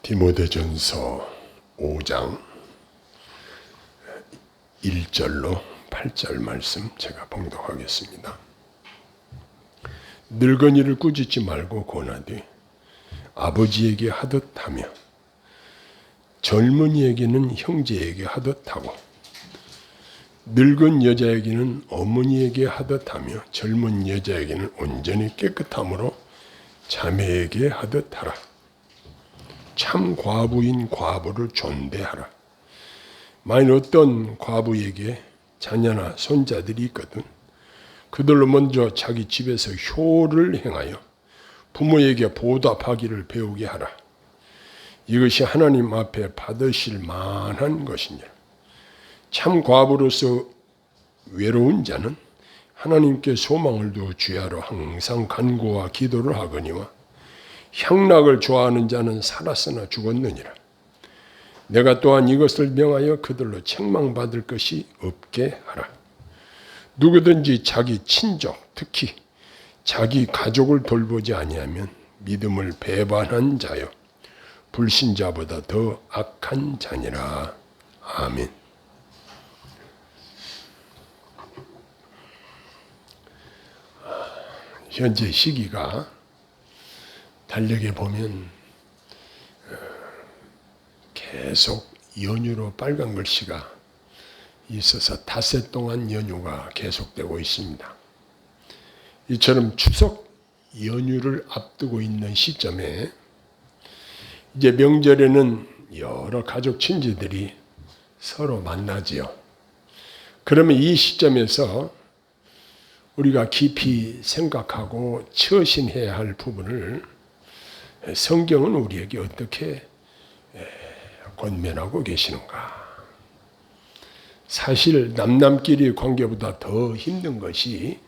디모데전서 5장 1절로 8절 말씀 제가 봉독하겠습니다. 늙은이를 꾸짖지 말고 권하되 아버지에게 하듯 하며 젊은이에게는 형제에게 하듯 하고 늙은 여자에게는 어머니에게 하듯 하며 젊은 여자에게는 온전히 깨끗함으로 자매에게 하듯 하라. 참 과부인 과부를 존대하라. 만일 어떤 과부에게 자녀나 손자들이 있거든 그들로 먼저 자기 집에서 효를 행하여 부모에게 보답하기를 배우게 하라. 이것이 하나님 앞에 받으실 만한 것이니라. 참 과부로서 외로운 자는 하나님께 소망을 두어 주야로 항상 간구와 기도를 하거니와 향락을 좋아하는 자는 살았으나 죽었느니라. 내가 또한 이것을 명하여 그들로 책망받을 것이 없게 하라. 누구든지 자기 친족, 특히 자기 가족을 돌보지 아니하면 믿음을 배반한 자요 불신자보다 더 악한 자니라. 아멘. 현재 시기가 달력에 보면 계속 연휴로 빨간 글씨가 있어서 닷새 동안 연휴가 계속되고 있습니다. 이처럼 추석 연휴를 앞두고 있는 시점에 이제 명절에는 여러 가족 친지들이 서로 만나지요. 그러면 이 시점에서 우리가 깊이 생각하고 처신해야 할 부분을 성경은 우리에게 어떻게 권면하고 계시는가? 사실 남남끼리 관계보다 더 힘든 것이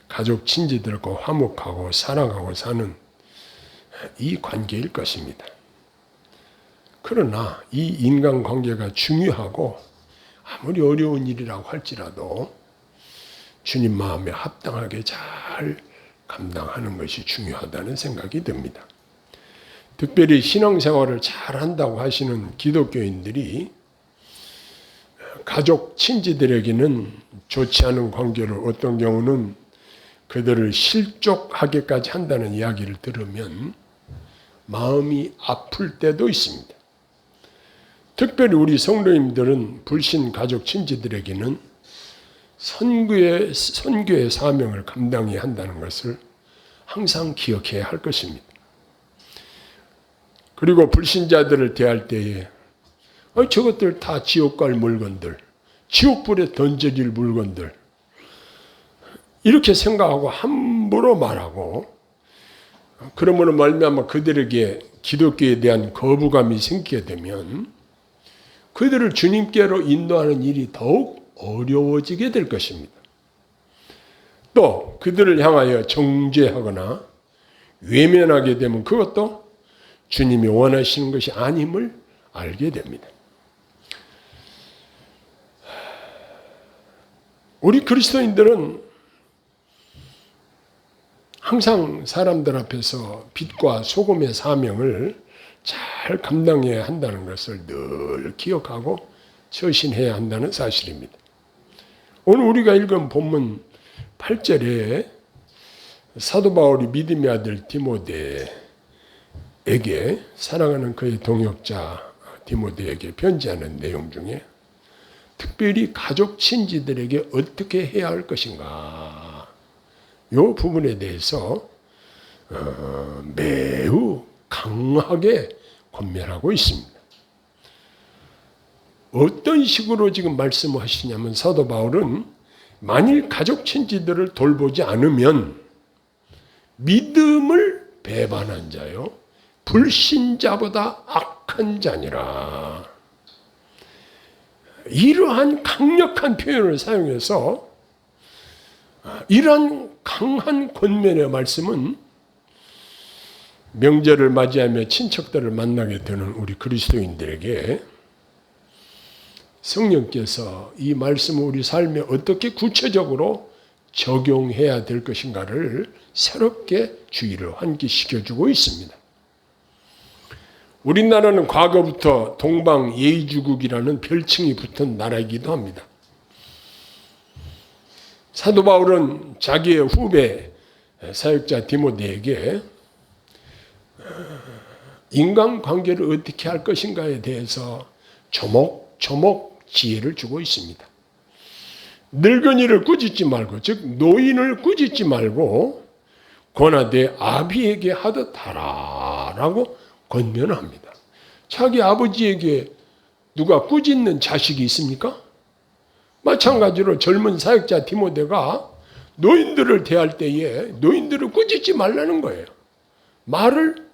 가족 친지들과 화목하고 사랑하고 사는 이 관계일 것입니다. 그러나 이 인간관계가 중요하고 아무리 어려운 일이라고 할지라도 주님 마음에 합당하게 잘 감당하는 것이 중요하다는 생각이 듭니다. 특별히 신앙생활을 잘한다고 하시는 기독교인들이 가족, 친지들에게는 좋지 않은 관계를 어떤 경우는 그들을 실족하게까지 한다는 이야기를 들으면 마음이 아플 때도 있습니다. 특별히 우리 성도님들은 불신 가족, 친지들에게는 선교의 사명을 감당해야 한다는 것을 항상 기억해야 할 것입니다. 그리고 불신자들을 대할 때에 저것들 다 지옥 갈 물건들, 지옥불에 던져질 물건들 이렇게 생각하고 함부로 말하고 그러므로 말미암아 그들에게 기독교에 대한 거부감이 생기게 되면 그들을 주님께로 인도하는 일이 더욱 어려워지게 될 것입니다. 또 그들을 향하여 정죄하거나 외면하게 되면 그것도 주님이 원하시는 것이 아님을 알게 됩니다. 우리 그리스도인들은 항상 사람들 앞에서 빛과 소금의 사명을 잘 감당해야 한다는 것을 늘 기억하고 처신해야 한다는 사실입니다. 오늘 우리가 읽은 본문 8절에 사도 바울이 믿음의 아들 디모데에게 사랑하는 그의 동역자 디모데에게 편지하는 내용 중에 특별히 가족 친지들에게 어떻게 해야 할 것인가 이 부분에 대해서 매우 강하게 권면하고 있습니다. 어떤 식으로 지금 말씀하시냐면 사도 바울은 만일 가족 친지들을 돌보지 않으면 믿음을 배반한 자요 불신자보다 악한 자니라. 이러한 강력한 표현을 사용해서 이러한 강한 권면의 말씀은 명절을 맞이하며 친척들을 만나게 되는 우리 그리스도인들에게 성령께서 이 말씀을 우리 삶에 어떻게 구체적으로 적용해야 될 것인가를 새롭게 주의를 환기시켜주고 있습니다. 우리나라는 과거부터 동방 예의주국이라는 별칭이 붙은 나라이기도 합니다. 사도 바울은 자기의 후배 사역자 디모데에게 인간관계를 어떻게 할 것인가에 대해서 조목조목 지혜를 주고 있습니다. 늙은이를 꾸짖지 말고, 즉 노인을 꾸짖지 말고 권하되 아비에게 하듯 하라라고 권면합니다. 자기 아버지에게 누가 꾸짖는 자식이 있습니까? 마찬가지로 젊은 사역자 디모데가 노인들을 대할 때에 노인들을 꾸짖지 말라는 거예요. 말을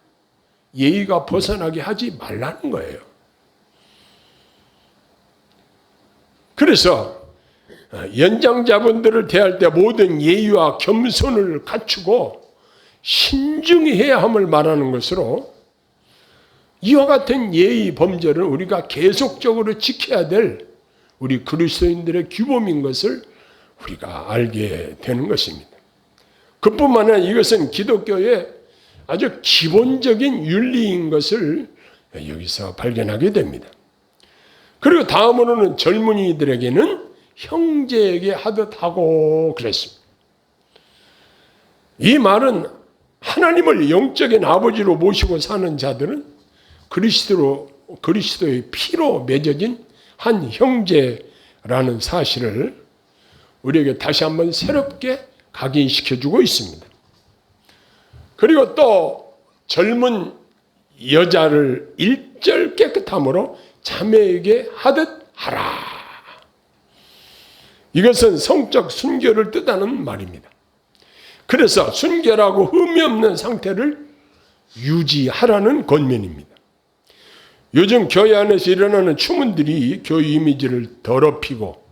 예의가 벗어나게 하지 말라는 거예요. 그래서 연장자분들을 대할 때 모든 예의와 겸손을 갖추고 신중히 해야 함을 말하는 것으로 이와 같은 예의 범절은 우리가 계속적으로 지켜야 될 우리 그리스도인들의 규범인 것을 우리가 알게 되는 것입니다. 그뿐만 아니라 이것은 기독교의 아주 기본적인 윤리인 것을 여기서 발견하게 됩니다. 그리고 다음으로는 젊은이들에게는 형제에게 하듯 하고 그랬습니다. 이 말은 하나님을 영적인 아버지로 모시고 사는 자들은 그리스도의 피로 맺어진 한 형제라는 사실을 우리에게 다시 한번 새롭게 각인시켜주고 있습니다. 그리고 또 젊은 여자를 일절 깨끗함으로 자매에게 하듯 하라. 이것은 성적 순결을 뜻하는 말입니다. 그래서 순결하고 흠이 없는 상태를 유지하라는 권면입니다. 요즘 교회 안에서 일어나는 추문들이 교회 이미지를 더럽히고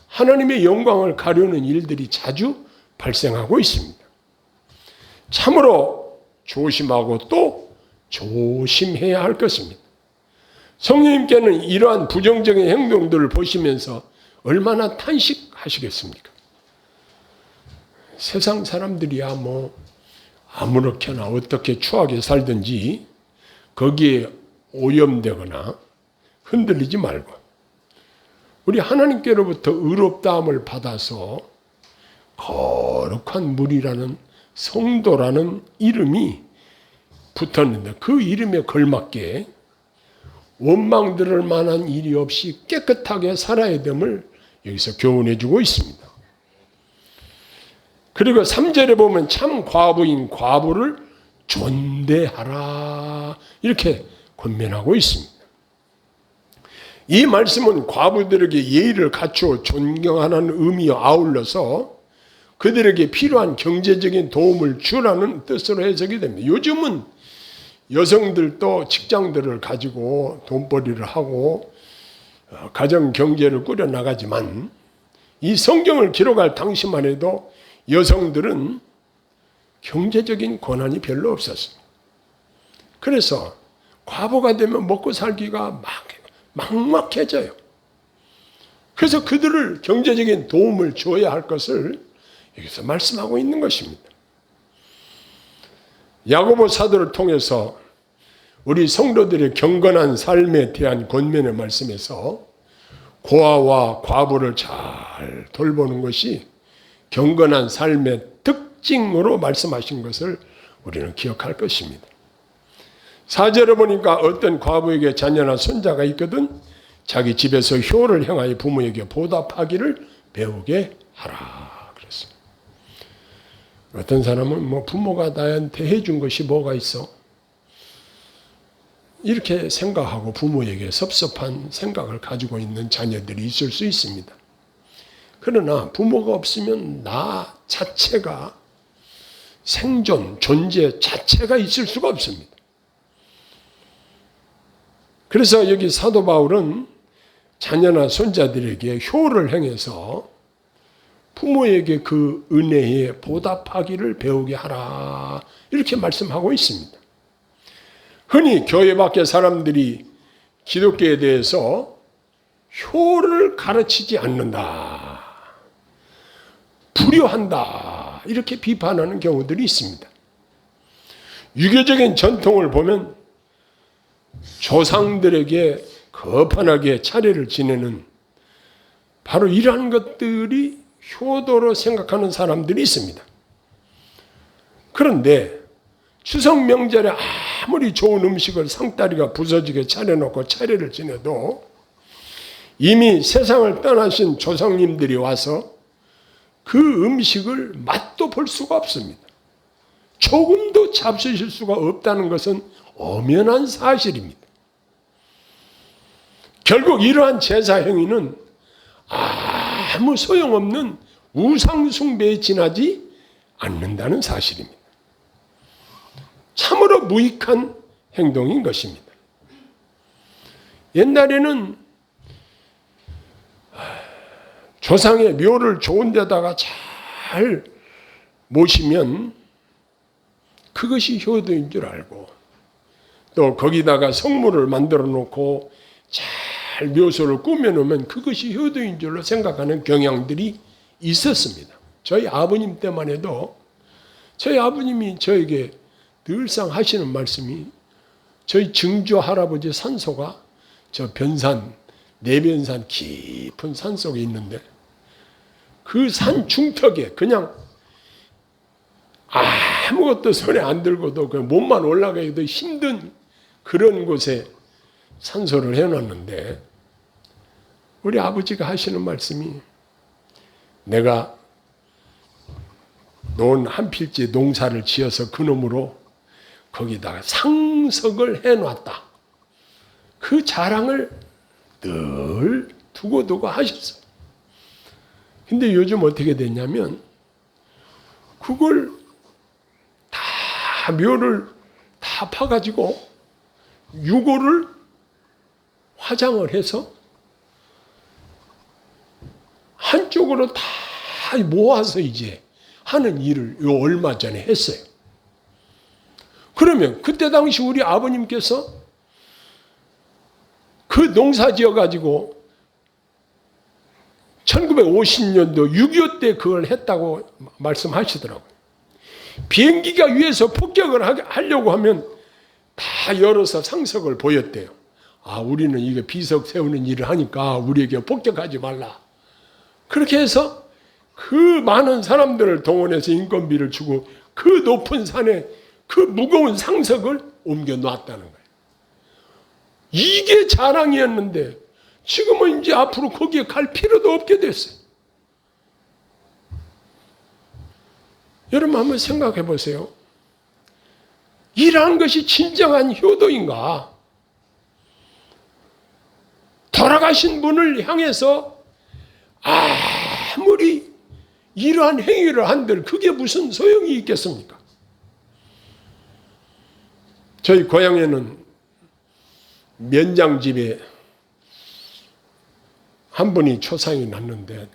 하나님의 영광을 가려는 일들이 자주 발생하고 있습니다. 참으로 조심하고 또 조심해야 할 것입니다. 성령님께는 이러한 부정적인 행동들을 보시면서 얼마나 탄식하시겠습니까? 세상 사람들이야 아무렇게나 어떻게 추하게 살든지 거기에 오염되거나 흔들리지 말고 우리 하나님께로부터 의롭다함을 받아서 거룩한 물이라는 성도라는 이름이 붙었는데 그 이름에 걸맞게 원망 들을 만한 일이 없이 깨끗하게 살아야 됨을 여기서 교훈해 주고 있습니다. 그리고 3절에 보면 참 과부인 과부를 존대하라 이렇게 권면하고 있습니다. 이 말씀은 과부들에게 예의를 갖추어 존경하는 의미와 아울러서 그들에게 필요한 경제적인 도움을 주라는 뜻으로 해석이 됩니다. 요즘은 여성들도 직장들을 가지고 돈벌이를 하고 가정 경제를 꾸려나가지만 이 성경을 기록할 당시만 해도 여성들은 경제적인 권한이 별로 없었습니다. 그래서 과부가 되면 먹고 살기가 막막해져요. 그래서 그들을 경제적인 도움을 줘야 할 것을 여기서 말씀하고 있는 것입니다. 야고보 사도를 통해서 우리 성도들의 경건한 삶에 대한 권면의 말씀에서 고아와 과부를 잘 돌보는 것이 경건한 삶의 특징으로 말씀하신 것을 우리는 기억할 것입니다. 4절에 보니까 어떤 과부에게 자녀나 손자가 있거든 자기 집에서 효를 행하여 부모에게 보답하기를 배우게 하라 그랬습니다. 어떤 사람은 부모가 나한테 해준 것이 뭐가 있어? 이렇게 생각하고 부모에게 섭섭한 생각을 가지고 있는 자녀들이 있을 수 있습니다. 그러나 부모가 없으면 나 자체가 생존, 존재 자체가 있을 수가 없습니다. 그래서 여기 사도 바울은 자녀나 손자들에게 효를 행해서 부모에게 그 은혜에 보답하기를 배우게 하라 이렇게 말씀하고 있습니다. 흔히 교회 밖의 사람들이 기독교에 대해서 효를 가르치지 않는다, 불효한다 이렇게 비판하는 경우들이 있습니다. 유교적인 전통을 보면 조상들에게 거판하게 차례를 지내는 바로 이러한 것들이 효도로 생각하는 사람들이 있습니다. 그런데 추석 명절에 아무리 좋은 음식을 상다리가 부서지게 차려놓고 차례를 지내도 이미 세상을 떠나신 조상님들이 와서 그 음식을 맛도 볼 수가 없습니다. 조금도 잡수실 수가 없다는 것은 엄연한 사실입니다. 결국 이러한 제사 행위는 아무 소용없는 우상 숭배에 지나지 않는다는 사실입니다. 참으로 무익한 행동인 것입니다. 옛날에는 조상의 묘를 좋은 데다가 잘 모시면 그것이 효도인 줄 알고, 또 거기다가 성물을 만들어 놓고 잘 묘소를 꾸며 놓으면 그것이 효도인 줄로 생각하는 경향들이 있었습니다. 저희 아버님 때만 해도 저희 아버님이 저에게 늘상 하시는 말씀이, 저희 증조 할아버지 산소가 저 변산, 내변산 깊은 산 속에 있는데 그 산 중턱에 그냥 아무것도 손에 안 들고도 그 몸만 올라가기도 힘든 그런 곳에 산소를 해놨는데, 우리 아버지가 하시는 말씀이, 내가 논 한 필지 농사를 지어서 그놈으로 거기다가 상석을 해놨다. 그 자랑을 늘 두고두고 하셨어요. 근데 요즘 어떻게 됐냐면 그걸 다 묘를 다 파가지고 유골을 화장을 해서 한쪽으로 다 모아서 이제 하는 일을 요 얼마 전에 했어요. 그러면 그때 당시 우리 아버님께서 그 농사 지어가지고 1950년도 6.25 때 그걸 했다고 말씀하시더라고요. 비행기가 위에서 폭격을 하려고 하면 다 열어서 상석을 보였대요. 우리는 이거 비석 세우는 일을 하니까 우리에게 폭격하지 말라. 그렇게 해서 그 많은 사람들을 동원해서 인건비를 주고 그 높은 산에 그 무거운 상석을 옮겨 놨다는 거예요. 이게 자랑이었는데 지금은 이제 앞으로 거기에 갈 필요도 없게 됐어요. 여러분 한번 생각해 보세요. 이러한 것이 진정한 효도인가? 돌아가신 분을 향해서 아무리 이러한 행위를 한들 그게 무슨 소용이 있겠습니까? 저희 고향에는 면장집에 한 분이 초상이 났는데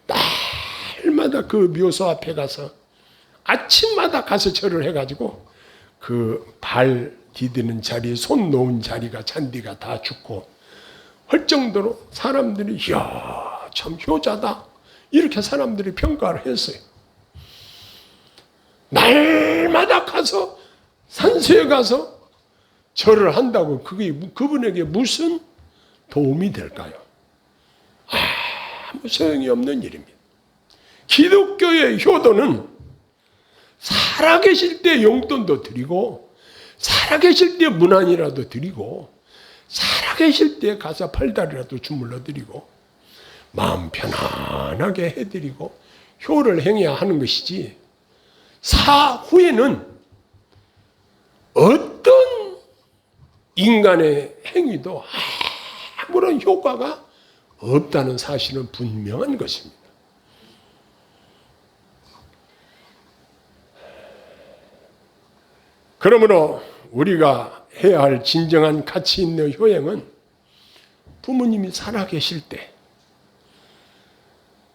날마다 그 묘소 앞에 가서 아침마다 가서 절을 해가지고 그 발 디디는 자리, 손 놓은 자리가 잔디가 다 죽고 할 정도로 사람들이 이야 참 효자다 이렇게 사람들이 평가를 했어요. 날마다 가서 산소에 가서 절을 한다고 그게 그분에게 무슨 도움이 될까요? 아무 소용이 없는 일입니다. 기독교의 효도는 살아계실 때 용돈도 드리고 살아계실 때 문안이라도 드리고 살아계실 때 가서 팔다리라도 주물러 드리고 마음 편안하게 해드리고 효를 행해야 하는 것이지, 사후에는 어떤 인간의 행위도 아무런 효과가 없다는 사실은 분명한 것입니다. 그러므로 우리가 해야 할 진정한 가치 있는 효행은 부모님이 살아계실 때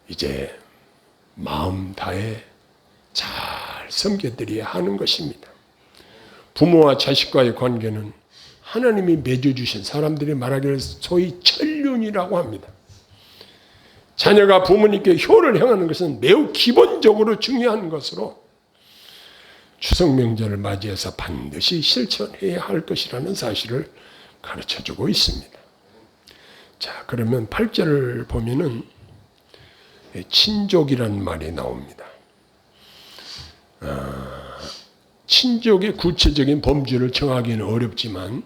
이제 마음 다해 잘 섬겨드려야 하는 것입니다. 부모와 자식과의 관계는 하나님이 맺어주신, 사람들이 말하기를 소위 천륜이라고 합니다. 자녀가 부모님께 효를 행하는 것은 매우 기본적으로 중요한 것으로 추석 명절을 맞이해서 반드시 실천해야 할 것이라는 사실을 가르쳐주고 있습니다. 자, 그러면 8절을 보면은 친족이라는 말이 나옵니다. 친족의 구체적인 범주를 정하기는 어렵지만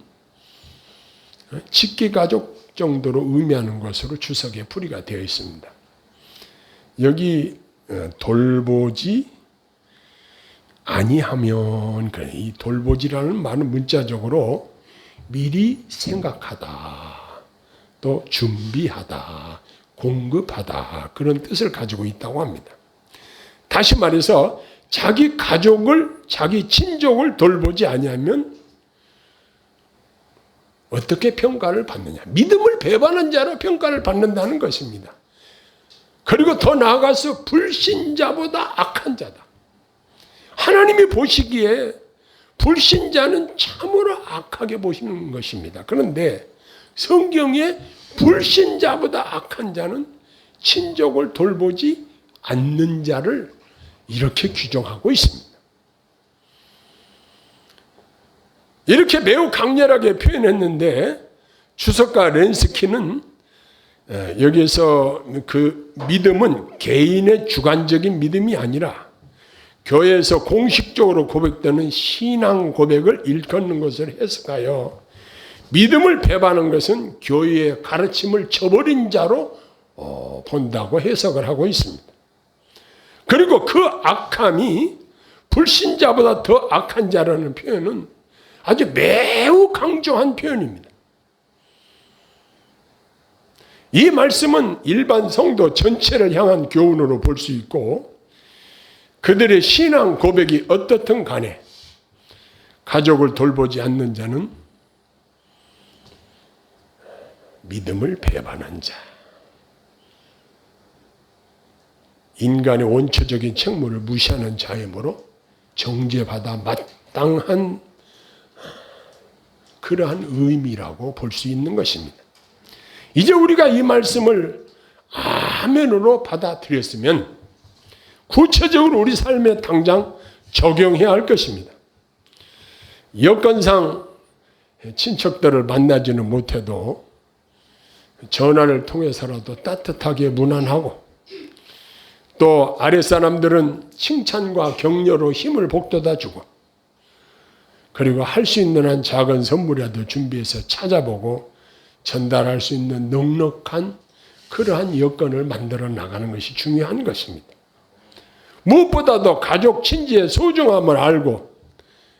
직계가족 정도로 의미하는 것으로 주석에 풀이가 되어 있습니다. 여기 돌보지 아니하면, 이 돌보지라는 말은 문자적으로 미리 생각하다, 또 준비하다, 공급하다, 그런 뜻을 가지고 있다고 합니다. 다시 말해서 자기 가족을, 자기 친족을 돌보지 아니하면 어떻게 평가를 받느냐? 믿음을 배반한 자로 평가를 받는다는 것입니다. 그리고 더 나아가서 불신자보다 악한 자다. 하나님이 보시기에 불신자는 참으로 악하게 보시는 것입니다. 그런데 성경에 불신자보다 악한 자는 친족을 돌보지 않는 자를 이렇게 규정하고 있습니다. 이렇게 매우 강렬하게 표현했는데 주석가 렌스키는 여기에서 그 믿음은 개인의 주관적인 믿음이 아니라 교회에서 공식적으로 고백되는 신앙 고백을 일컫는 것을 해석하여 믿음을 배반한 것은 교회의 가르침을 저버린 자로 본다고 해석을 하고 있습니다. 그리고 그 악함이 불신자보다 더 악한 자라는 표현은 아주 매우 강조한 표현입니다. 이 말씀은 일반 성도 전체를 향한 교훈으로 볼 수 있고 그들의 신앙 고백이 어떻든 간에 가족을 돌보지 않는 자는 믿음을 배반한 자, 인간의 원초적인 책무를 무시하는 자이므로 정죄받아 마땅한 그러한 의미라고 볼 수 있는 것입니다. 이제 우리가 이 말씀을 아멘으로 받아들였으면 구체적으로 우리 삶에 당장 적용해야 할 것입니다. 여건상 친척들을 만나지는 못해도 전화를 통해서라도 따뜻하게 문안하고 또 아랫사람들은 칭찬과 격려로 힘을 북돋아 주고 그리고 할 수 있는 한 작은 선물이라도 준비해서 찾아보고 전달할 수 있는 넉넉한 그러한 여건을 만들어 나가는 것이 중요한 것입니다. 무엇보다도 가족 친지의 소중함을 알고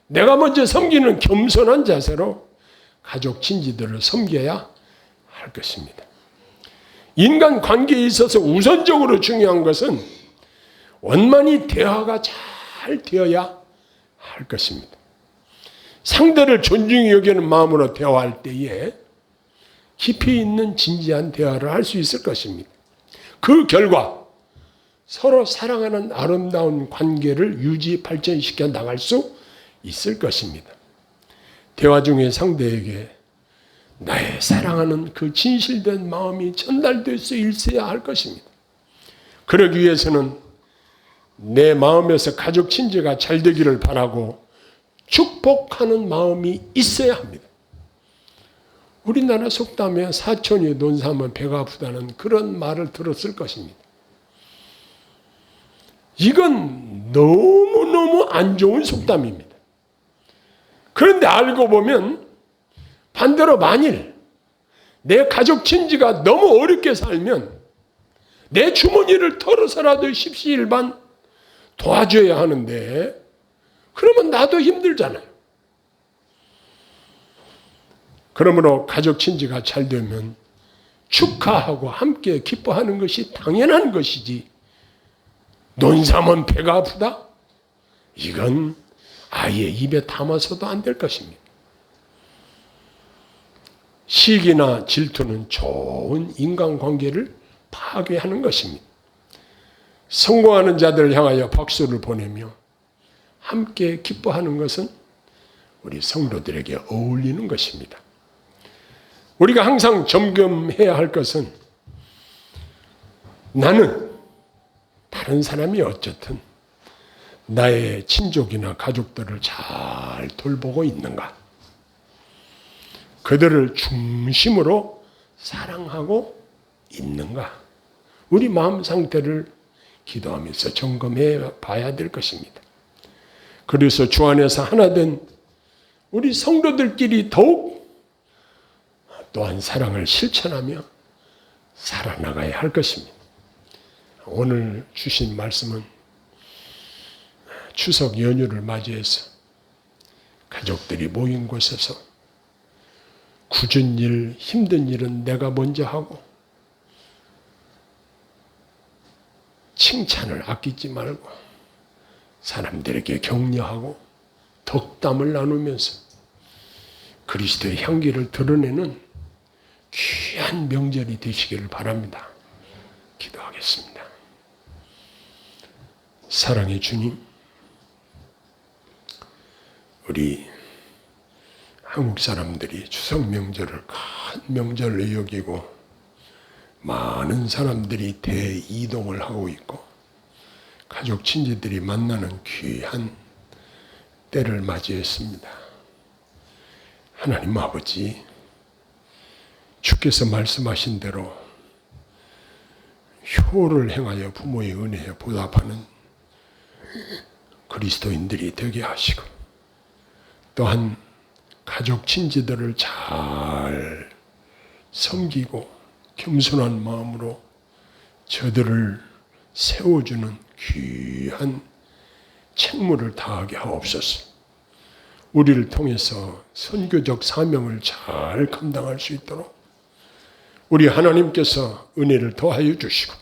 내가 먼저 섬기는 겸손한 자세로 가족 친지들을 섬겨야 할 것입니다. 인간 관계에 있어서 우선적으로 중요한 것은 원만히 대화가 잘 되어야 할 것입니다. 상대를 존중히 여기는 마음으로 대화할 때에 깊이 있는 진지한 대화를 할 수 있을 것입니다. 그 결과 서로 사랑하는 아름다운 관계를 유지 발전시켜 나갈 수 있을 것입니다. 대화 중에 상대에게 나의 사랑하는 그 진실된 마음이 전달될 수 있어야 할 것입니다. 그러기 위해서는 내 마음에서 가족 친지가 잘 되기를 바라고 축복하는 마음이 있어야 합니다. 우리나라 속담에 사촌이 논 삼으면 배가 아프다는 그런 말을 들었을 것입니다. 이건 너무너무 안 좋은 속담입니다. 그런데 알고 보면 반대로 만일 내 가족 친지가 너무 어렵게 살면 내 주머니를 털어서라도 십시일반 도와줘야 하는데 그러면 나도 힘들잖아요. 그러므로 가족 친지가 잘 되면 축하하고 함께 기뻐하는 것이 당연한 것이지 논삼은 배가 아프다? 이건 아예 입에 담아서도 안 될 것입니다. 시기나 질투는 좋은 인간관계를 파괴하는 것입니다. 성공하는 자들을 향하여 박수를 보내며 함께 기뻐하는 것은 우리 성도들에게 어울리는 것입니다. 우리가 항상 점검해야 할 것은 나는 다른 사람이 어쨌든 나의 친족이나 가족들을 잘 돌보고 있는가? 그들을 중심으로 사랑하고 있는가? 우리 마음 상태를 기도하면서 점검해 봐야 될 것입니다. 그래서 주 안에서 하나된 우리 성도들끼리 더욱 또한 사랑을 실천하며 살아나가야 할 것입니다. 오늘 주신 말씀은 추석 연휴를 맞이해서 가족들이 모인 곳에서 굳은 일, 힘든 일은 내가 먼저 하고 칭찬을 아끼지 말고 사람들에게 격려하고 덕담을 나누면서 그리스도의 향기를 드러내는 귀한 명절이 되시기를 바랍니다. 기도하겠습니다. 사랑의 주님, 우리 한국 사람들이 추석 명절을 큰 명절로 여기고 많은 사람들이 대이동을 하고 있고 가족 친지들이 만나는 귀한 때를 맞이했습니다. 하나님 아버지, 주께서 말씀하신 대로 효를 행하여 부모의 은혜에 보답하는 그리스도인들이 되게 하시고 또한 가족 친지들을 잘 섬기고 겸손한 마음으로 저들을 세워주는 귀한 책무를 다하게 하옵소서. 우리를 통해서 선교적 사명을 잘 감당할 수 있도록 우리 하나님께서 은혜를 더하여 주시고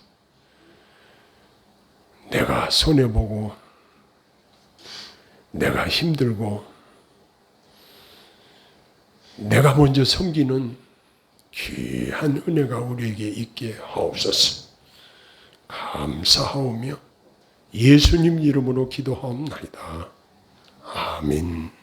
내가 손해보고 내가 힘들고 내가 먼저 섬기는 귀한 은혜가 우리에게 있게 하옵소서. 감사하오며 예수님 이름으로 기도하옵나이다. 아멘.